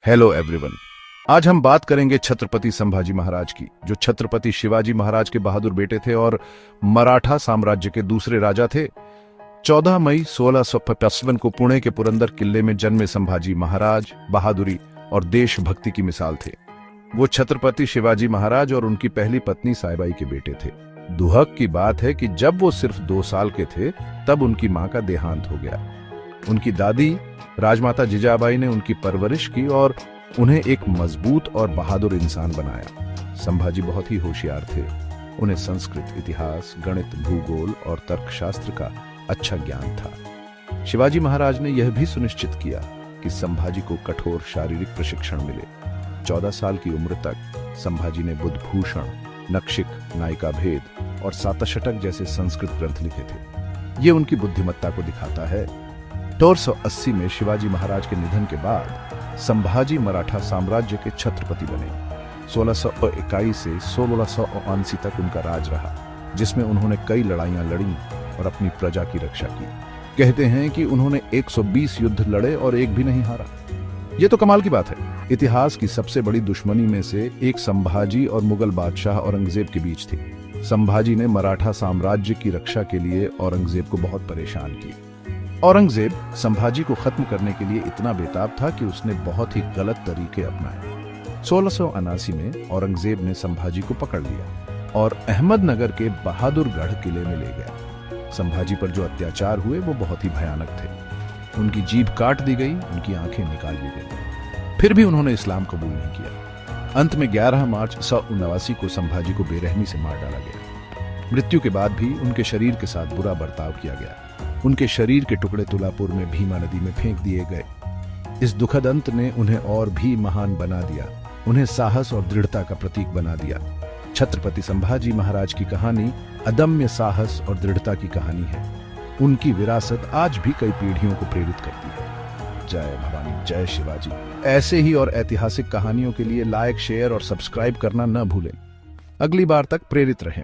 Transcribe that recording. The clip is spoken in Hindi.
Hello everyone. आज हम बात करेंगे छत्रपति संभाजी महाराज की, जो छत्रपति शिवाजी महाराज के बहादुर बेटे थे और मराठा साम्राज्य के दूसरे राजा थे। 14 मई 1655 को पुणे के पुरंदर किले में जन्मे संभाजी महाराज बहादुरी और देशभक्ति की मिसाल थे। वो छत्रपति शिवाजी महाराज और उनकी पहली पत्नी साईबाई के बेटे थे। दुहक की बात है कि जब वो सिर्फ 2 साल के थे तब उनकी मां का देहांत हो गया। उनकी दादी राजमाता जिजाबाई ने उनकी परवरिश की और उन्हें एक मजबूत और बहादुर इंसान बनाया। संभाजी बहुत ही होशियार थे। उन्हें संस्कृत, इतिहास, गणित, भूगोल और तर्कशास्त्र का अच्छा ज्ञान था। शिवाजी महाराज ने यह भी सुनिश्चित किया कि संभाजी को कठोर शारीरिक प्रशिक्षण मिले। 14 साल की उम्र तक संभाजी ने बुद्धभूषण, नक्षिक, नायिका भेद और सातशतक जैसे संस्कृत ग्रंथ लिखे थे। ये उनकी बुद्धिमत्ता को दिखाता है। 1480 में शिवाजी महाराज के निधन के बाद संभाजी मराठा साम्राज्य के छत्रपति बने। 1621 से 1679 तक उनका राज रहा, जिसमें उन्होंने कई लड़ाइयां लड़ी और अपनी प्रजा की रक्षा की। कहते हैं कि उन्होंने 120 युद्ध लड़े और एक भी नहीं हारा। यह तो कमाल की बात है। इतिहास की सबसे बड़ी दुश्मनी में से एक संभाजी और मुगल बादशाह औरंगजेब के बीच थी। संभाजी ने मराठा साम्राज्य की रक्षा के लिए औरंगजेब को बहुत परेशान किया। औरंगजेब संभाजी को खत्म करने के लिए इतना बेताब था कि उसने बहुत ही गलत तरीके अपनाए। 1679 में औरंगजेब ने संभाजी को पकड़ लिया और अहमदनगर के बहादुरगढ़ किले में ले गया। संभाजी पर जो अत्याचार हुए वो बहुत ही भयानक थे। उनकी जीभ काट दी गई, उनकी आंखें निकाल दी गई। फिर भी उन्होंने इस्लाम कबूल नहीं किया। अंत में 11 मार्च 1679 को संभाजी को बेरहमी से मार डाला गया। मृत्यु के बाद भी उनके शरीर के साथ बुरा बर्ताव किया गया। उनके शरीर के टुकड़े तुलापुर में भीमा नदी में फेंक दिए गए। इस दुखद अंत ने उन्हें और भी महान बना दिया, उन्हें साहस और दृढ़ता का प्रतीक बना दिया। छत्रपति संभाजी महाराज की कहानी अदम्य साहस और दृढ़ता की कहानी है। उनकी विरासत आज भी कई पीढ़ियों को प्रेरित करती है। जय भवानी, जय शिवाजी। ऐसे ही और ऐतिहासिक कहानियों के लिए लाइक, शेयर और सब्सक्राइब करना न भूलें। अगली बार तक प्रेरित रहें।